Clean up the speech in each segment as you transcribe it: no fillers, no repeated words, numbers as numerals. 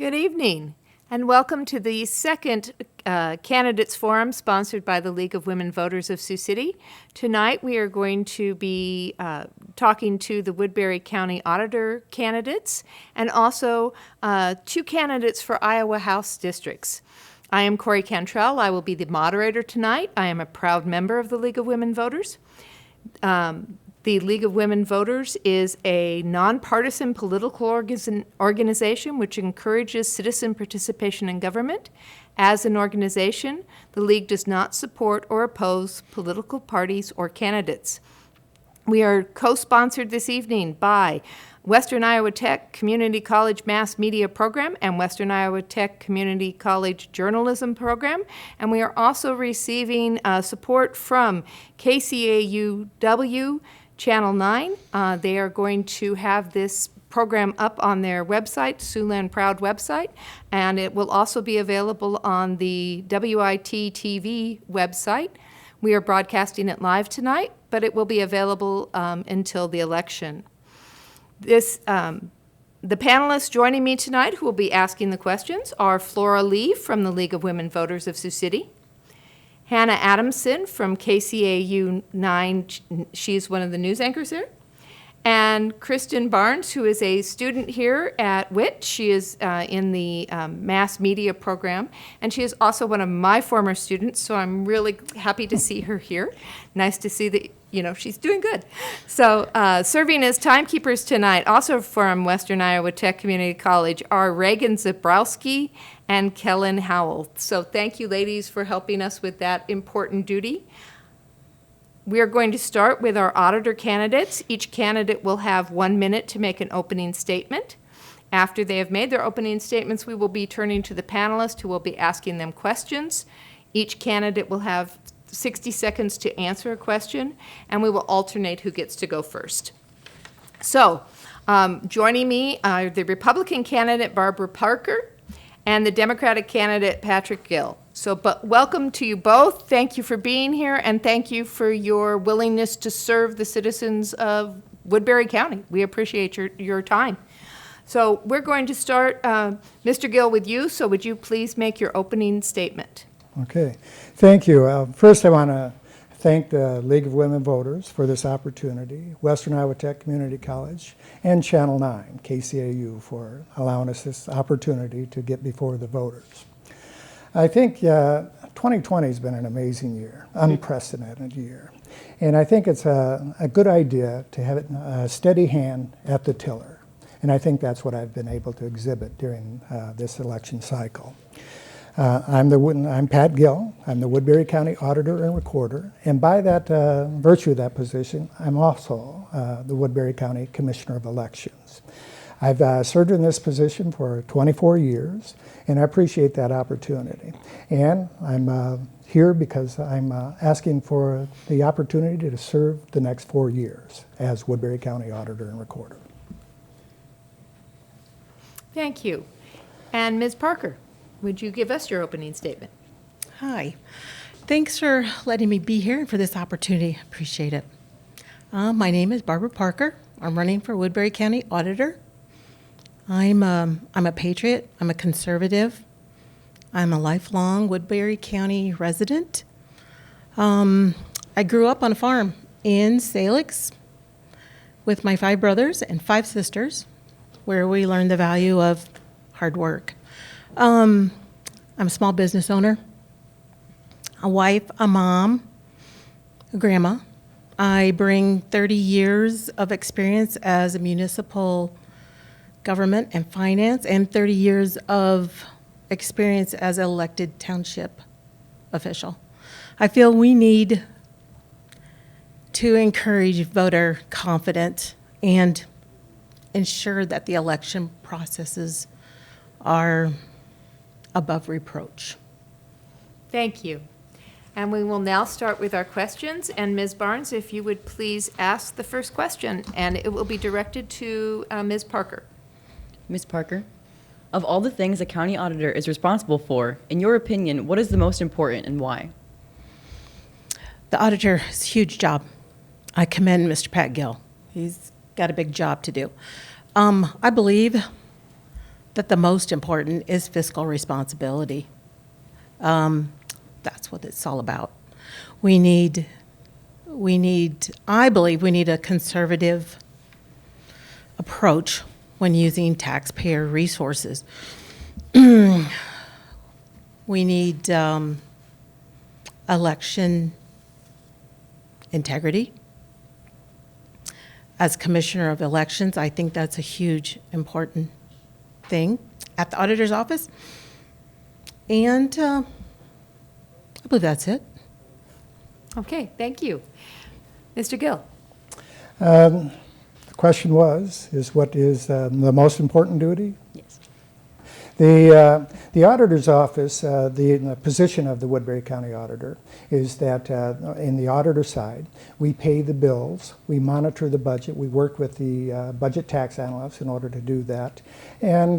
Good evening, and welcome to the second Candidates Forum sponsored by the League of Women Voters of Sioux City. Tonight we are going to be talking to the Woodbury County Auditor candidates and also two candidates for Iowa House districts. I am Corey Cantrell. I will be the moderator tonight. I am a proud member of the League of Women Voters. The League of Women Voters is a nonpartisan political organization which encourages citizen participation in government. As an organization, the League does not support or oppose political parties or candidates. We are co-sponsored this evening by Western Iowa Tech Community College Mass Media Program and Western Iowa Tech Community College Journalism Program. And we are also receiving support from KCAUW Channel 9. They are going to have this program up on their website, Siouxland Proud website, and it will also be available on the WIT TV website. We are broadcasting it live tonight, but it will be available until the election. The panelists joining me tonight who will be asking the questions are Flora Lee from the League of Women Voters of Sioux City, Hannah Adamson from KCAU 9, she's one of the news anchors there, and Kristen Barnes, who is a student here at WIT. She is in the mass media program, and she is also one of my former students, so I'm really happy to see her here. Nice to see that, she's doing good. So serving as timekeepers tonight, also from Western Iowa Tech Community College, are Reagan Zabrowski and Kellen Howell. So thank you, ladies, for helping us with that important duty. We are going to start with our auditor candidates. Each candidate will have 1 minute to make an opening statement. After they have made their opening statements, we will be turning to the panelists who will be asking them questions. Each candidate will have 60 seconds to answer a question, and we will alternate who gets to go first. So, joining me are the Republican candidate, Barbara Parker, and the Democratic candidate, Patrick Gill. But welcome to you both. Thank you for being here, and thank you for your willingness to serve the citizens of Woodbury County. We appreciate your time. So we're going to start, Mr. Gill, with you. So would you please make your opening statement? Okay, thank you. First, I want to thank the League of Women Voters for this opportunity, Western Iowa Tech Community College, and Channel 9, KCAU, for allowing us this opportunity to get before the voters. I think 2020 has been an amazing year, unprecedented year. And I think it's a good idea to have a steady hand at the tiller. And I think that's what I've been able to exhibit during this election cycle. I'm Pat Gill. I'm the Woodbury County Auditor and Recorder. And by that virtue of that position, I'm also the Woodbury County Commissioner of Elections. I've served in this position for 24 years, and I appreciate that opportunity. And I'm here because I'm asking for the opportunity to serve the next 4 years as Woodbury County Auditor and Recorder. Thank you. And Ms. Parker, would you give us your opening statement? Hi. Thanks for letting me be here and for this opportunity. Appreciate it. My name is Barbara Parker. I'm running for Woodbury County Auditor. I'm a patriot. I'm a conservative. I'm a lifelong Woodbury County resident. I grew up on a farm in Salix with my 5 brothers and 5 sisters, where we learned the value of hard work. I'm a small business owner, a wife, a mom, a grandma. I bring 30 years of experience as a municipal government and finance, and 30 years of experience as an elected township official. I feel we need to encourage voter confidence and ensure that the election processes are above reproach. Thank you. And we will now start with our questions. And Ms. Barnes, if you would please ask the first question, and it will be directed to Ms. Parker. Ms. Parker, of all the things a county auditor is responsible for, in your opinion, what is the most important and why? The auditor is a huge job. I commend Mr. Pat Gill. He's got a big job to do. I believe that the most important is fiscal responsibility. That's what it's all about. I believe we need a conservative approach when using taxpayer resources. We need election integrity. As Commissioner of Elections, I think that's a huge, important thing at the Auditor's Office. And I believe that's it. Okay, thank you. Mr. Gill? The question is what is the most important duty? Yes. The auditor's office, the position of the Woodbury County Auditor is that in the auditor side, we pay the bills, we monitor the budget, we work with the budget tax analysts in order to do that, and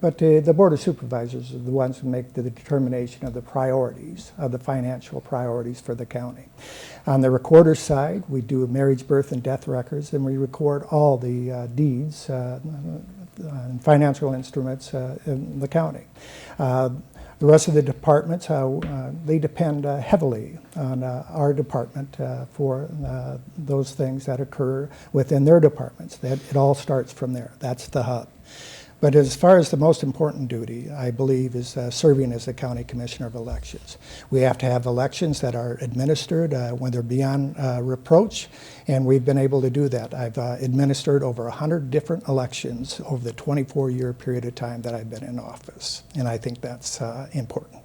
but the Board of Supervisors are the ones who make the determination of the priorities, of the financial priorities for the county. On the recorder's side, we do marriage, birth, and death records, and we record all the deeds and financial instruments in the county. The rest of the departments, they depend heavily on our department for those things that occur within their departments. It all starts from there. That's the hub. But as far as the most important duty, I believe, is serving as the County Commissioner of Elections. We have to have elections that are administered when they're beyond reproach, and we've been able to do that. I've administered over 100 different elections over the 24-year period of time that I've been in office, and I think that's important.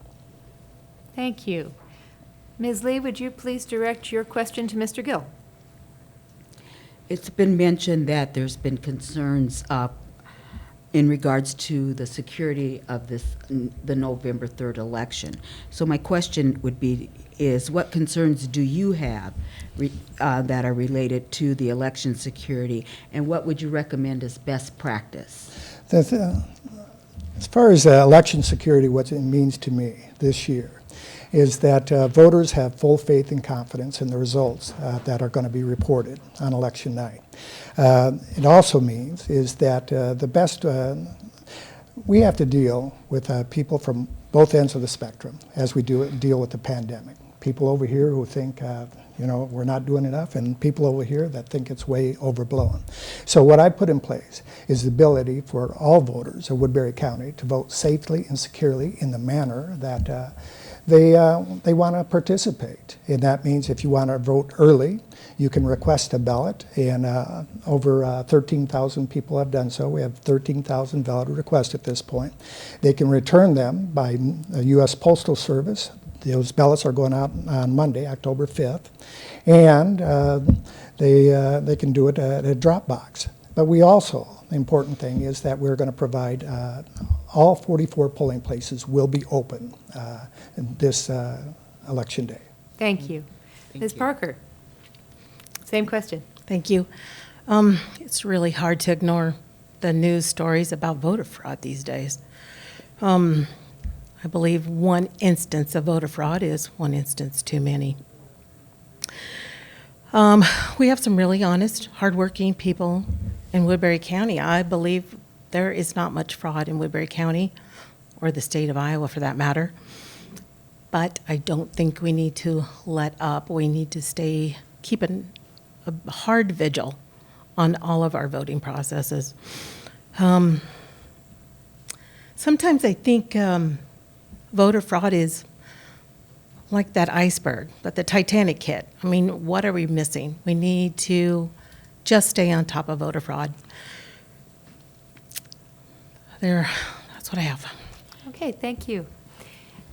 Thank you. Ms. Lee, would you please direct your question to Mr. Gill? It's been mentioned that there's been concerns in regards to the security of the November 3rd election. So my question would be, what concerns do you have that are related to the election security, and what would you recommend as best practice? As far as election security, what it means to me this year is that voters have full faith and confidence in the results that are going to be reported on election night. It also means is that we have to deal with people from both ends of the spectrum as we deal with the pandemic. People over here who think, we're not doing enough, and people over here that think it's way overblown. So what I put in place is the ability for all voters of Woodbury County to vote safely and securely in the manner that they want to participate. And that means if you want to vote early, you can request a ballot, and over 13,000 people have done so. We have 13,000 valid requests at this point. They can return them by U.S. Postal Service. Those ballots are going out on Monday, October 5th, and they can do it at a drop box. But we also, the important thing is that we're going to provide all 44 polling places will be open this election day. Thank you. Ms. Parker? Same question. Thank you. It's really hard to ignore the news stories about voter fraud these days. I believe one instance of voter fraud is one instance too many. We have some really honest, hardworking people in Woodbury County. I believe there is not much fraud in Woodbury County, or the state of Iowa for that matter. But I don't think we need to let up. We need to keep a hard vigil on all of our voting processes. Sometimes I think voter fraud is like that iceberg that the Titanic hit. I mean, what are we missing? We need to just stay on top of voter fraud. That's what I have. Okay, thank you.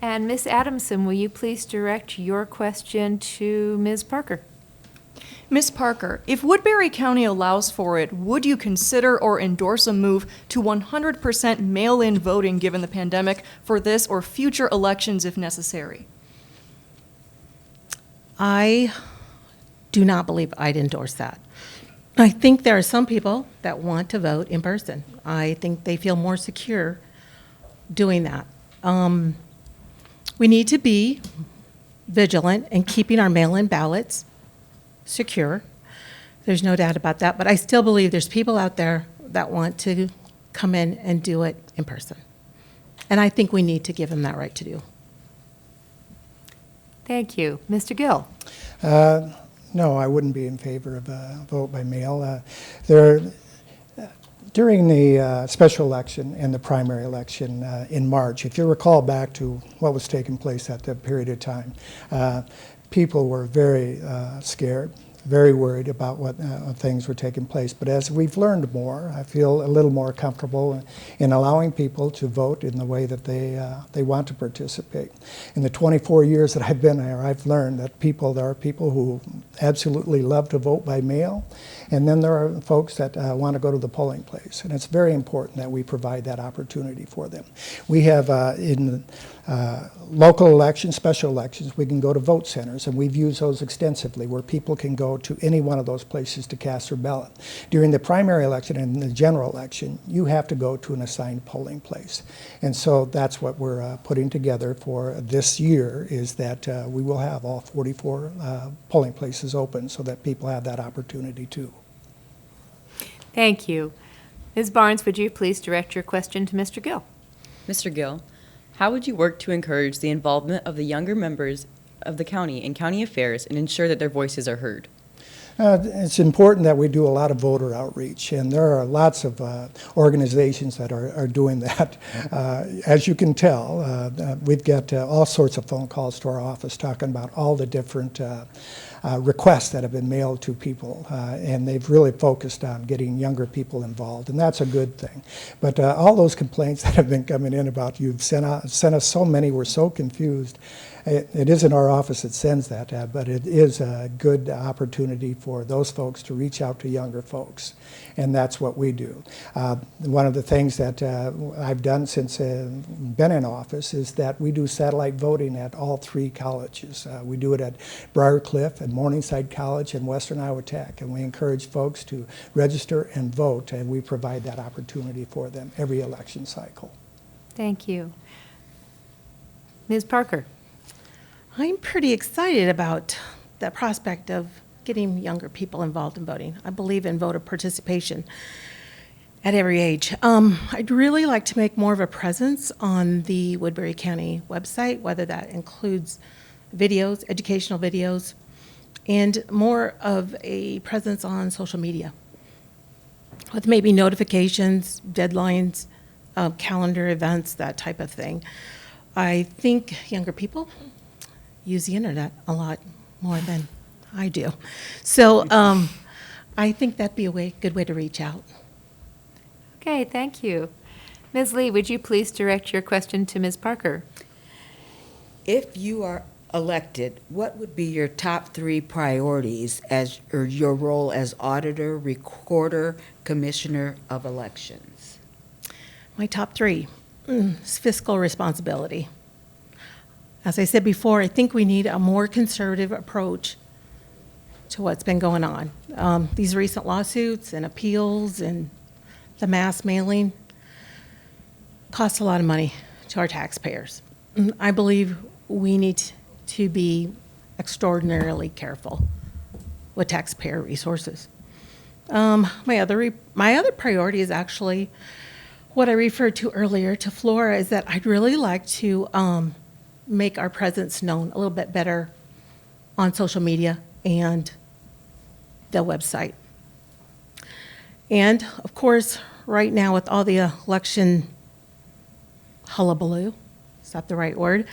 And Ms. Adamson, will you please direct your question to Ms. Parker? Ms. Parker, if Woodbury County allows for it, would you consider or endorse a move to 100% mail-in voting given the pandemic for this or future elections if necessary? I do not believe I'd endorse that. I think there are some people that want to vote in person. I think they feel more secure doing that. We need to be vigilant in keeping our mail-in ballots secure. There's no doubt about that, but I still believe there's people out there that want to come in and do it in person. And I think we need to give them that right to do. Thank you. Mr. Gill? No, I wouldn't be in favor of a vote by mail. During the special election and the primary election in March, if you recall back to what was taking place at that period of time, people were very scared, very worried about what things were taking place. But as we've learned more, I feel a little more comfortable in allowing people to vote in the way that they want to participate. In the 24 years that I've been there, I've learned that there are people who absolutely love to vote by mail, and then there are folks that want to go to the polling place. And it's very important that we provide that opportunity for them. We have in local elections, special elections, we can go to vote centers, and we've used those extensively, where people can go to any one of those places to cast their ballot. During the primary election and the general election, you have to go to an assigned polling place. And so that's what we're putting together for this year, is that we will have all 44 polling places open so that people have that opportunity too. Thank you. Ms. Barnes, would you please direct your question to Mr. Gill? Mr. Gill, how would you work to encourage the involvement of the younger members of the county in county affairs and ensure that their voices are heard? It's important that we do a lot of voter outreach, and there are lots of organizations that are doing that. As you can tell, we've got all sorts of phone calls to our office talking about all the different requests that have been mailed to people, and they've really focused on getting younger people involved, and that's a good thing. But all those complaints that have been coming in about you've sent us so many, we're so confused. It isn't our office that sends that, but it is a good opportunity for those folks to reach out to younger folks, and that's what we do. One of the things that I've done since been in office is that we do satellite voting at all 3 colleges. We do it at Briarcliff and Morningside College and Western Iowa Tech, and we encourage folks to register and vote, and we provide that opportunity for them every election cycle. Thank you. Ms. Parker? I'm pretty excited about the prospect of getting younger people involved in voting. I believe in voter participation at every age. I'd really like to make more of a presence on the Woodbury County website, whether that includes videos, educational videos, and more of a presence on social media with maybe notifications, deadlines, calendar events, that type of thing. I think younger people use the internet a lot more than I do. So I think that'd be a good way to reach out. Okay, thank you. Ms. Lee, would you please direct your question to Ms. Parker? If you are elected, what would be your top 3 priorities or your role as auditor, recorder, commissioner of elections? My top 3 is fiscal responsibility. As I said before, I think we need a more conservative approach to what's been going on. These recent lawsuits and appeals and the mass mailing cost a lot of money to our taxpayers. I believe we need to be extraordinarily careful with taxpayer resources. My other priority is actually what I referred to earlier to Flora, is that I'd really like to make our presence known a little bit better on social media and the website. And of course, right now with all the election hullabaloo, is that the right word?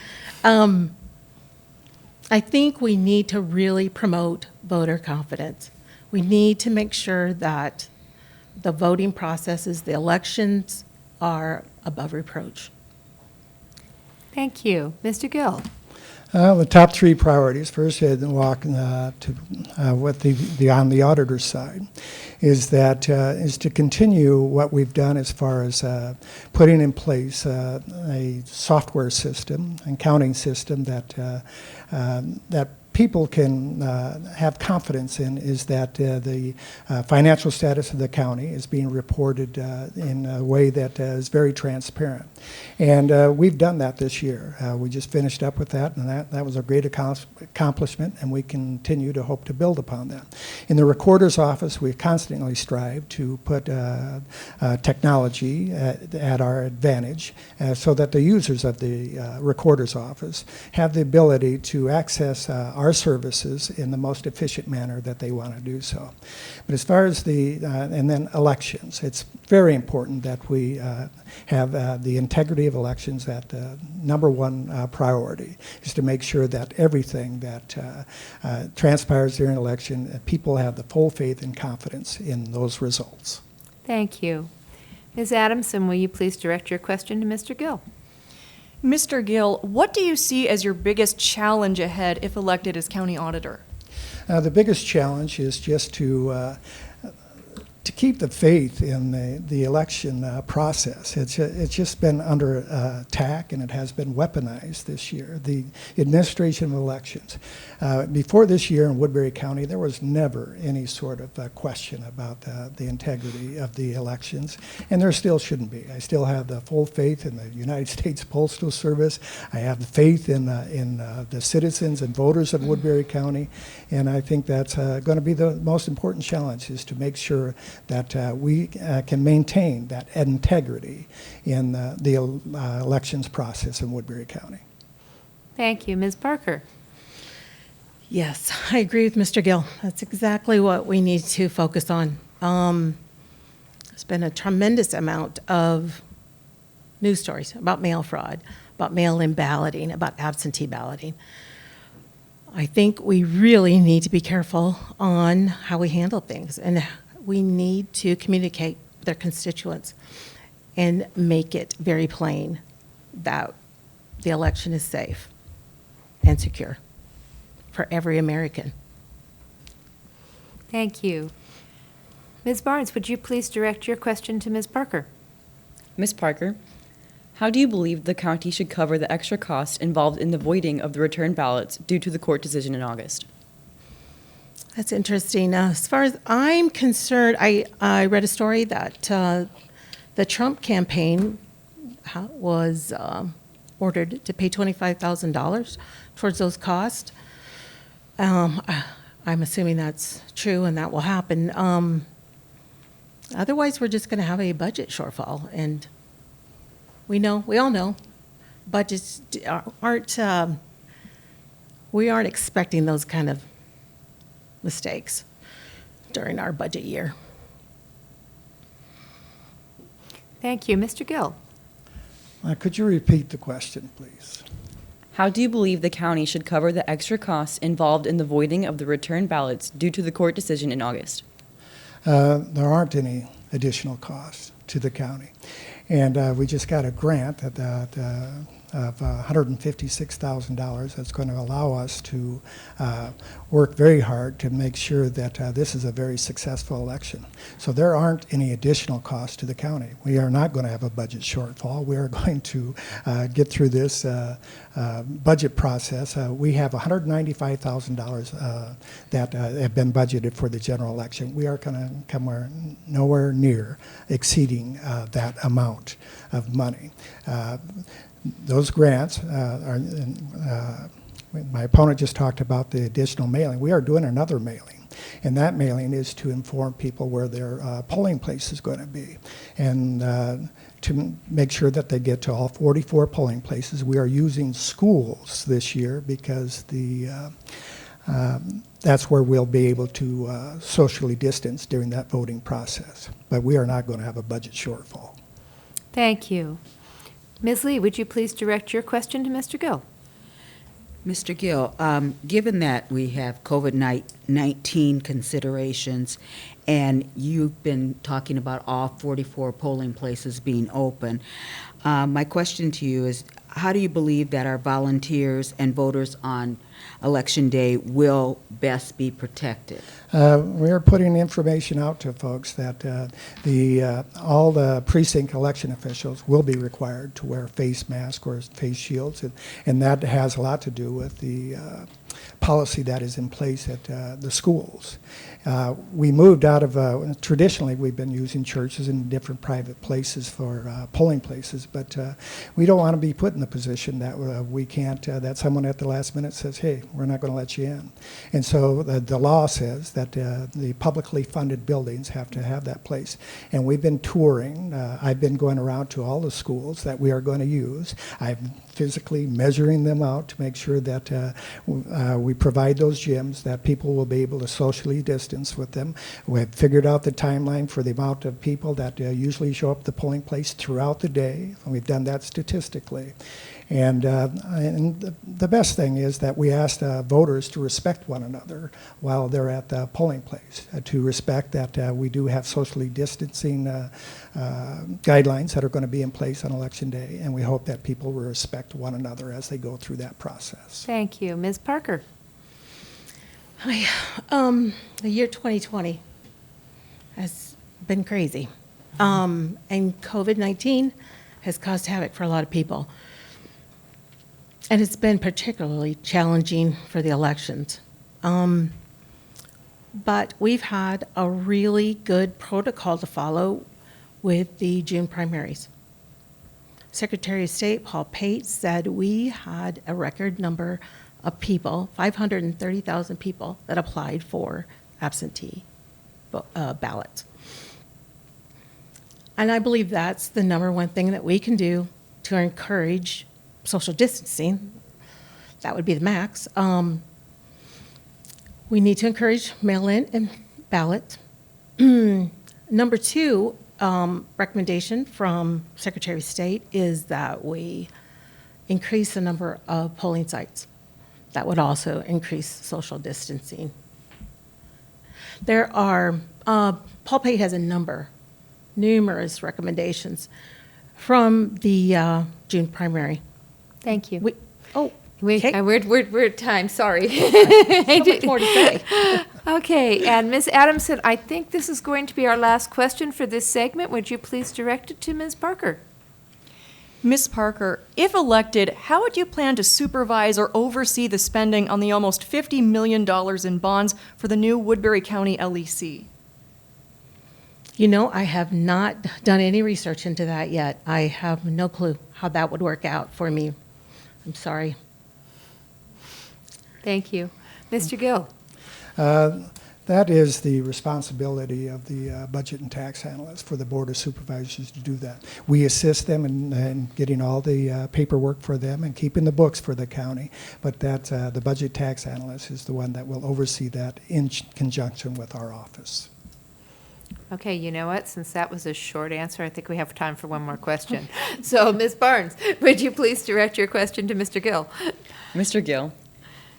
I think we need to really promote voter confidence. We need to make sure that the voting processes, the elections, are above reproach. Thank you. Mr. Gill? The top 3 priorities, first walk to what on the auditor's side, is to continue what we've done as far as putting in place a software system and counting system that people can have confidence in is that the financial status of the county is being reported in a way that is very transparent. And we've done that this year. We just finished up with that, and that was a great accomplishment, and we continue to hope to build upon that. In the recorder's office, we constantly strive to put technology at our advantage so that the users of the recorder's office have the ability to access our services in the most efficient manner that they want to do so. But as far as and then elections, it's very important that we have the integrity of elections at the number one priority, is to make sure that everything that transpires during an election, people have the full faith and confidence in those results. Thank you. Ms. Adamson, will you please direct your question to Mr. Gill? Mr. Gill, what do you see as your biggest challenge ahead if elected as county auditor? The biggest challenge is just to keep the faith in the election process. It's just been under attack, and it has been weaponized this year, the administration of elections. Before this year in Woodbury County, there was never any sort of question about the integrity of the elections, and there still shouldn't be. I still have the full faith in the United States Postal Service. I have the faith in the citizens and voters of Woodbury County, and I think that's going to be the most important challenge, is to make sure that we can maintain that integrity in the elections process in Woodbury County. Thank you. Ms. Parker? Yes, I agree with Mr. Gill. That's exactly what we need to focus on. There's been a tremendous amount of news stories about mail fraud, about mail-in balloting, about absentee balloting. I think we really need to be careful on how we handle things, and we need to communicate with their constituents and make it very plain that the election is safe and secure for every American. Thank you. Ms. Barnes, would you please direct your question to Ms. Parker? Ms. Parker, how do you believe the county should cover the extra costs involved in the voiding of the return ballots due to the court decision in August? That's interesting. As far as I'm concerned, I read a story that the Trump campaign was ordered to pay $25,000 towards those costs. I'm assuming that's true and that will happen. Otherwise, we're just going to have a budget shortfall, and we all know budgets aren't. We aren't expecting those kind of mistakes during our budget year. Thank you. Mr. Gill? Could you repeat the question, please? How do you believe the county should cover the extra costs involved in the voiding of the return ballots due to the court decision in August? There aren't any additional costs to the county. And we just got a grant of $156,000 that's going to allow us to work very hard to make sure that this is a very successful election. So there aren't any additional costs to the county. We are not going to have a budget shortfall. We are going to get through this budget process. We have $195,000 that have been budgeted for the general election. We are going to come nowhere near exceeding that amount of money. Those grants are, my opponent just talked about the additional mailing. We are doing another mailing, and that mailing is to inform people where their polling place is going to be, and to make sure that they get to all 44 polling places. We are using schools this year because that's where we'll be able to socially distance during that voting process. But we are not going to have a budget shortfall. Thank you. Ms. Lee, would you please direct your question to Mr. Gill? Mr. Gill, given that we have COVID-19 considerations, and you've been talking about all 44 polling places being open, my question to you is, how do you believe that our volunteers and voters on Election Day will best be protected? We're putting information out to folks that all the precinct election officials will be required to wear face masks or face shields, and that has a lot to do with the policy that is in place at the schools. We moved out of, traditionally we've been using churches and different private places for polling places, but we don't want to be put in the position that we can't, that someone at the last minute says, hey, we're not going to let you in. And so the law says that the publicly funded buildings have to have that place. And we've been touring, I've been going around to all the schools that we are going to use. I'm physically measuring them out to make sure that we provide those gyms, that people will be able to socially distance with them. We've figured out the timeline for the amount of people that usually show up at the polling place throughout the day. And we've done that statistically. And the best thing is that we asked voters to respect one another while they're at the polling place, to respect that we do have socially distancing guidelines that are going to be in place on Election Day, and we hope that people will respect one another as they go through that process. Thank you. Ms. Parker? Hi. The year 2020 has been crazy. And COVID-19 has caused havoc for a lot of people. And it's been particularly challenging for the elections. But we've had a really good protocol to follow with the June primaries. Secretary of State Paul Pate said we had a record number of people, 530,000 people, that applied for absentee ballots. And I believe that's the number one thing that we can do to encourage social distancing. That would be the max. We need to encourage mail-in and ballot. Number two recommendation from Secretary of State is that we increase the number of polling sites. That would also increase social distancing. There are, Paul Pate has numerous recommendations from the June primary. Thank you. Okay. We're at time, sorry. So much more to say. Okay, and Ms. Adamson, I think this is going to be our last question for this segment. Would you please direct it to Ms. Parker? Ms. Parker, if elected, how would you plan to supervise or oversee the spending on the almost $50 million in bonds for the new Woodbury County LEC? You know, I have not done any research into that yet. I have no clue how that would work out for me. I'm sorry. Thank you. Mr. Gill? That is the responsibility of the budget and tax analysts for the Board of Supervisors to do that. We assist them in getting all the paperwork for them and keeping the books for the county, but that the budget tax analyst is the one that will oversee that in conjunction with our office. Okay, you know what? Since that was a short answer, I think we have time for one more question. So, Ms. Barnes, would you please direct your question to Mr. Gill? Mr. Gill,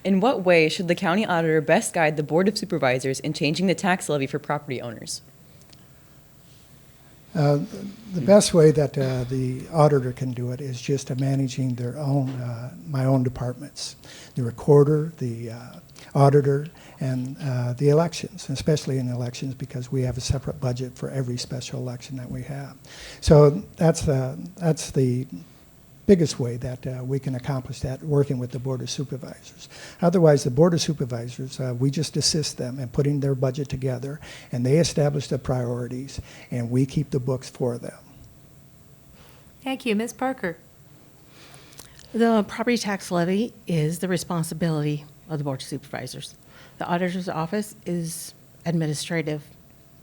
in what way should the county auditor best guide the Board of Supervisors in changing the tax levy for property owners? The best way that the auditor can do it is just managing their own, my own departments, the recorder, the auditor, and the elections, especially in elections because we have a separate budget for every special election that we have. So that's the biggest way that we can accomplish that, working with the Board of Supervisors. Otherwise, the Board of Supervisors, we just assist them in putting their budget together, and they establish the priorities, and we keep the books for them. Thank you. Ms. Parker? The property tax levy is the responsibility of the Board of Supervisors. The auditor's office is administrative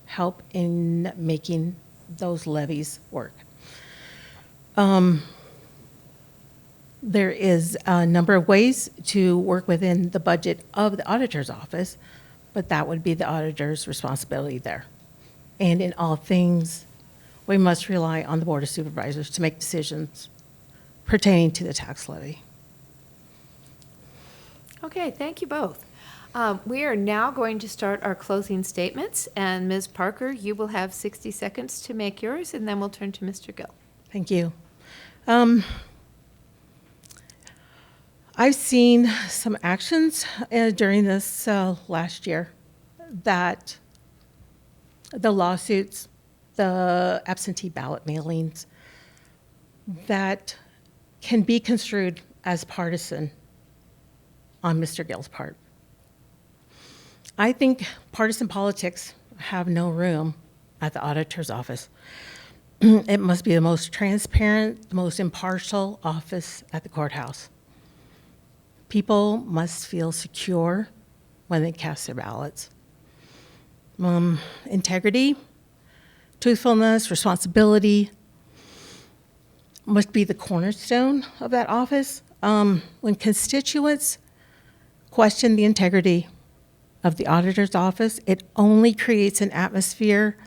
help in making those levies work. There is a number of ways to work within the budget of the auditor's office, but that would be the auditor's responsibility there. And in all things, we must rely on the Board of Supervisors to make decisions pertaining to the tax levy. Okay, thank you both. We are now going to start our closing statements, and Ms. Parker, you will have 60 seconds to make yours, and then we'll turn to Mr. Gill. Thank you. I've seen some actions during this last year that the lawsuits, the absentee ballot mailings, that can be construed as partisan on Mr. Gill's part. I think partisan politics have no room at the auditor's office. It must be the most transparent, the most impartial office at the courthouse. People must feel secure when they cast their ballots. Integrity, truthfulness, responsibility must be the cornerstone of that office. When constituents question the integrity of the auditor's office, it only creates an atmosphere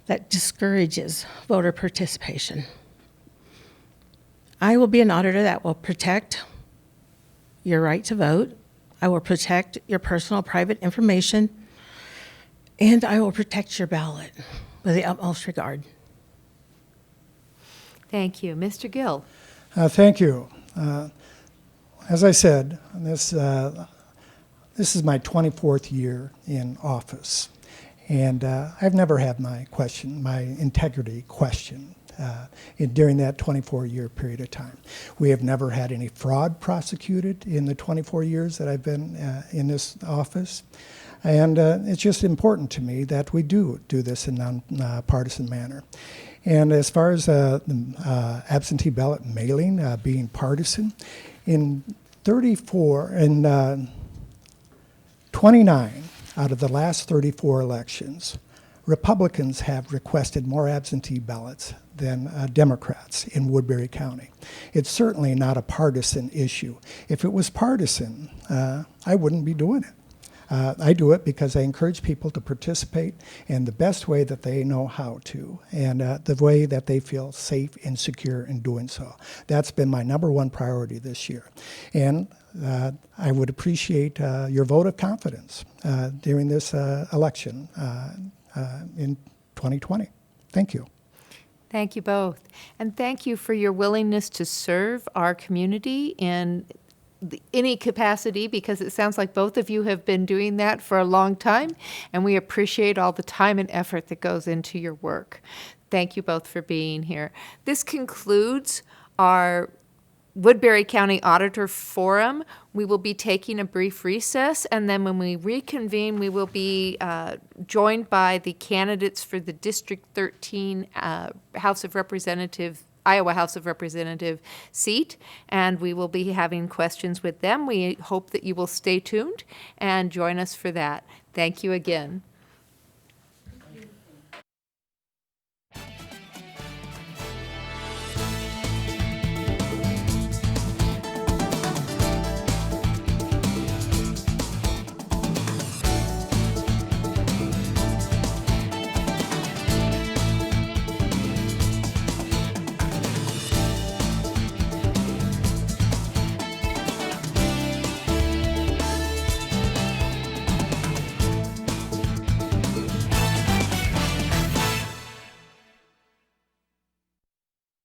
that discourages voter participation. I will be an auditor that will protect your right to vote. I will protect your personal private information, and I will protect your ballot with the utmost regard. Thank you. Mr. Gill? Thank you. As I said, this is my 24th year in office, and I've never had my integrity questioned during that 24-year period of time. We have never had any fraud prosecuted in the 24 years that I've been in this office, and it's just important to me that we do this in a non-partisan manner. And as far as absentee ballot mailing being partisan, in 29 out of the last 34 elections, Republicans have requested more absentee ballots than Democrats in Woodbury County. It's certainly not a partisan issue. If it was partisan, I wouldn't be doing it. I do it because I encourage people to participate in the best way that they know how to, and the way that they feel safe and secure in doing so. That's been my number one priority this year. And I would appreciate your vote of confidence during this election in 2020. Thank you. Thank you both. And thank you for your willingness to serve our community in any capacity, because it sounds like both of you have been doing that for a long time, and we appreciate all the time and effort that goes into your work. Thank you both for being here. This concludes our Woodbury County Auditor Forum. We will be taking a brief recess, and then when we reconvene, we will be joined by the candidates for the District 13 Iowa House of Representative seat, and we will be having questions with them. We hope that you will stay tuned and join us for that. Thank you again.